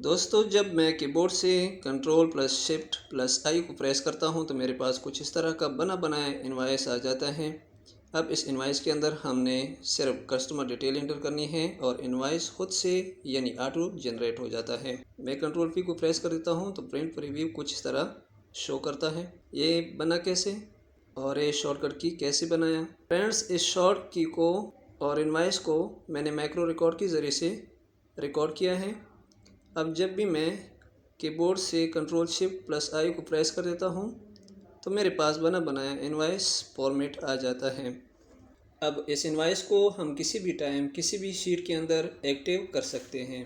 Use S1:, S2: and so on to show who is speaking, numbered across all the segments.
S1: दोस्तों, जब मैं कीबोर्ड से कंट्रोल प्लस शिफ्ट प्लस आई को प्रेस करता हूं तो मेरे पास कुछ इस तरह का बना बनाया इनवॉइस आ जाता है। अब इस इनवॉइस के अंदर हमने सिर्फ कस्टमर डिटेल इंटर करनी है और इनवॉइस खुद से यानी ऑटो जनरेट हो जाता है। मैं कंट्रोल पी को प्रेस कर देता हूं तो प्रिंट प्रीव्यू कुछ इस तरह शो करता है। ये बना कैसे और ये शॉर्टकट की कैसे बनाया? फ्रेंड्स, इस शॉर्ट की को और इनवॉइस को मैंने मैक्रो रिकॉर्ड के ज़रिए से रिकॉर्ड किया है। अब जब भी मैं कीबोर्ड से कंट्रोल शिफ्ट प्लस आई को प्रेस कर देता हूं तो मेरे पास बना बनाया इनवॉइस फॉर्मेट आ जाता है। अब इस इनवॉइस को हम किसी भी टाइम किसी भी शीट के अंदर एक्टिव कर सकते हैं।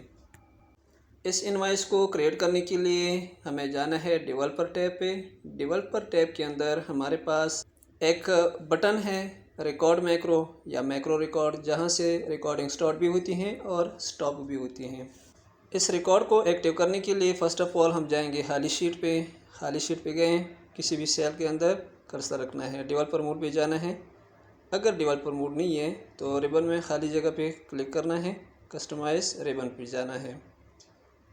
S1: इस इनवॉइस को क्रिएट करने के लिए हमें जाना है डेवलपर टैब पे। डेवलपर टैब के अंदर हमारे पास एक बटन है रिकॉर्ड मैक्रो या मैक्रो रिकॉर्ड, जहां से रिकॉर्डिंग स्टार्ट भी होती हैं और स्टॉप भी होती हैं। इस रिकॉर्ड को एक्टिव करने के लिए फ़र्स्ट ऑफ ऑल हम जाएंगे खाली शीट पे। खाली शीट पे गए, किसी भी सेल के अंदर कर्सर रखना है, डेवलपर मोड पे जाना है। अगर डेवलपर मोड नहीं है तो रिबन में खाली जगह पे क्लिक करना है, कस्टमाइज़ रिबन पे जाना है।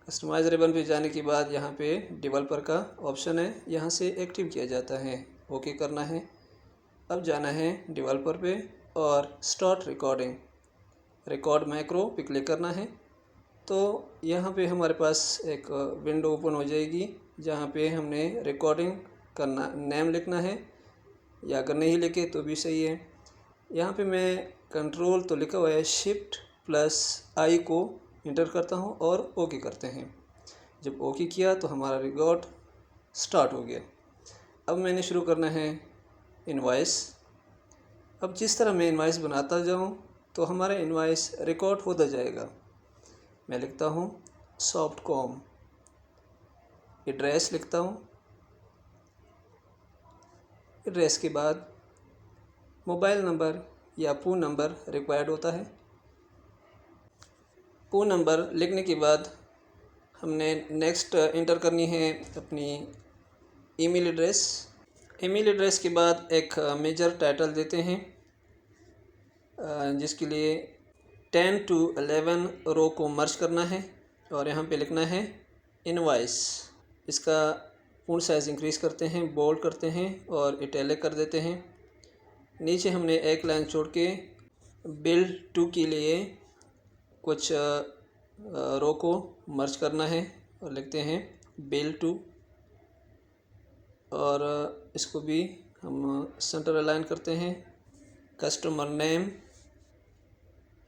S1: कस्टमाइज़ रिबन पे जाने के बाद यहाँ पे डेवलपर का ऑप्शन है, यहाँ से एक्टिव किया जाता है, ओके करना है। अब जाना है डेवलपर पे और स्टार्ट रिकॉर्डिंग रिकॉर्ड मैक्रो पे क्लिक करना है। तो यहाँ पे हमारे पास एक विंडो ओपन हो जाएगी जहाँ पे हमने रिकॉर्डिंग करना नेम लिखना है, या अगर नहीं लिखे तो भी सही है। यहाँ पे मैं कंट्रोल तो लिखा हुआ है, शिफ्ट प्लस आई को इंटर करता हूँ और ओके करते हैं। जब ओके किया तो हमारा रिकॉर्ड स्टार्ट हो गया। अब मैंने शुरू करना है इनवॉइस। अब जिस तरह मैं इनवॉइस बनाता जाऊँ तो हमारा इनवॉइस रिकॉर्ड होता जाएगा। मैं लिखता हूँ सॉफ्ट कॉम, एड्रेस लिखता हूँ। एड्रेस के बाद मोबाइल नंबर या फ़ोन नंबर रिक्वायर्ड होता है। फ़ोन नंबर लिखने के बाद हमने नेक्स्ट इंटर करनी है अपनी ईमेल एड्रेस। ईमेल एड्रेस के बाद एक मेजर टाइटल देते हैं, जिसके लिए 10 to 11 रो को मर्ज करना है और यहाँ पे लिखना है इनवॉइस। इसका फॉन्ट साइज़ इंक्रीज़ करते हैं, बोल्ड करते हैं और इटैलिक कर देते हैं। नीचे हमने एक लाइन छोड़ के बिल टू के लिए कुछ रो को मर्ज करना है और लिखते हैं बिल टू, और इसको भी हम सेंटर अलाइन करते हैं। Customer name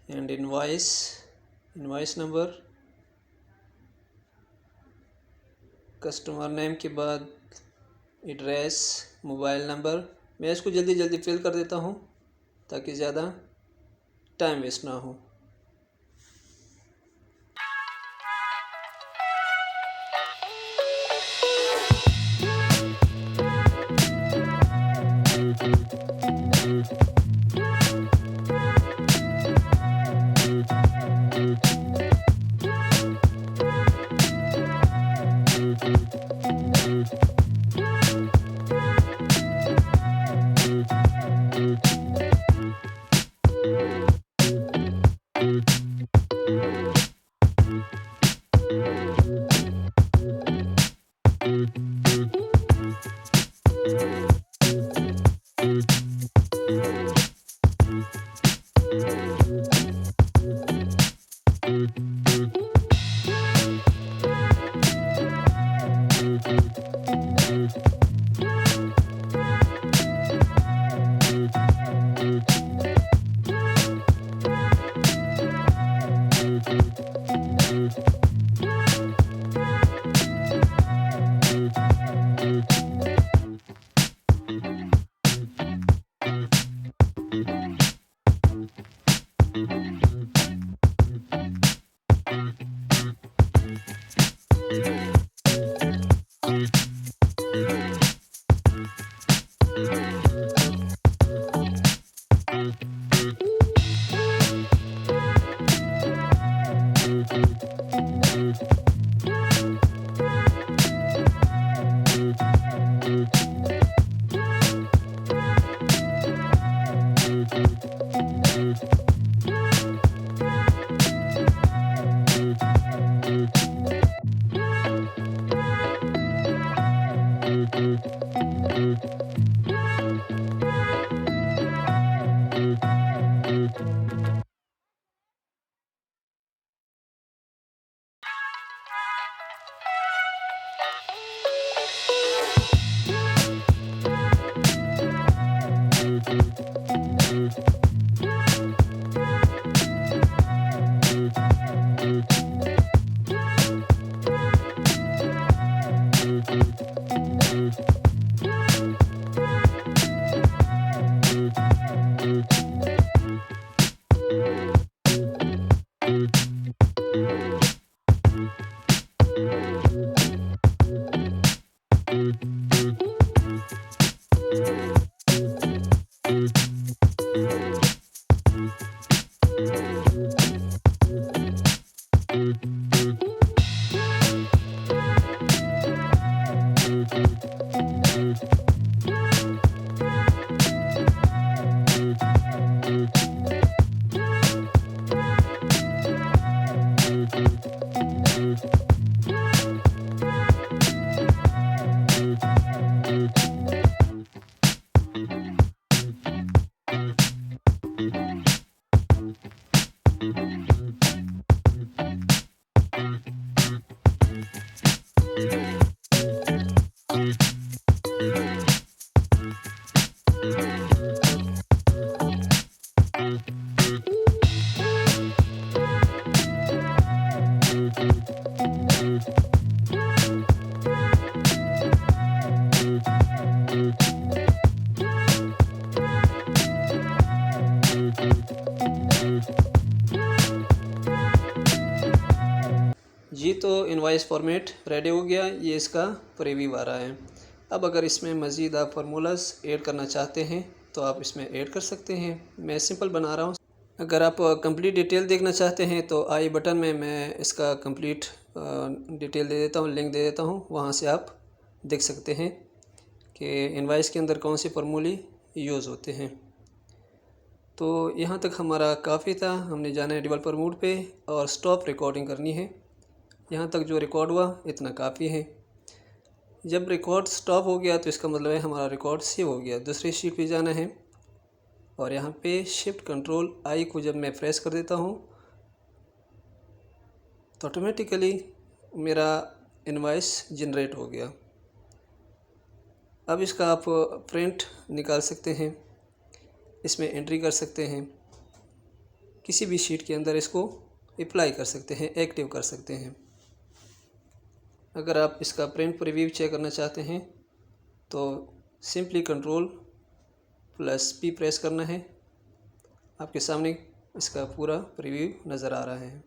S1: and invoice number. Customer name के बाद एड्रेस, मोबाइल नंबर। मैं इसको जल्दी जल्दी फिल कर देता हूँ ताकि ज़्यादा टाइम वेस्ट ना हो। जी, तो इनवॉइस फॉर्मेट रेडी हो गया। ये इसका प्रीव्यू आ रहा है। अब अगर इसमें मज़ीद आप फार्मूलाज ऐड करना चाहते हैं तो आप इसमें ऐड कर सकते हैं। मैं सिंपल बना रहा हूँ। अगर आप कंप्लीट डिटेल देखना चाहते हैं तो आई बटन में मैं इसका कंप्लीट डिटेल दे देता हूँ, लिंक दे देता हूँ। वहाँ से आप देख सकते हैं कि इनवॉइस के अंदर कौन से फार्मूले यूज़ होते हैं। तो यहाँ तक हमारा काफ़ी था। हमने जाना है डेवलपर मोड पे और स्टॉप रिकॉर्डिंग करनी है। यहाँ तक जो रिकॉर्ड हुआ इतना काफ़ी है। जब रिकॉर्ड स्टॉप हो गया तो इसका मतलब है हमारा रिकॉर्ड सेव हो गया। दूसरी शीट पे जाना है और यहाँ पे शिफ्ट कंट्रोल आई को जब मैं प्रेस कर देता हूँ तो ऑटोमेटिकली मेरा इनवॉइस जनरेट हो गया। अब इसका आप प्रिंट निकाल सकते हैं, इसमें एंट्री कर सकते हैं, किसी भी शीट के अंदर इसको अप्लाई कर सकते हैं, एक्टिव कर सकते हैं। अगर आप इसका प्रिंट प्रीव्यू चेक करना चाहते हैं तो सिंपली Ctrl+P प्रेस करना है। आपके सामने इसका पूरा प्रीव्यू नज़र आ रहा है।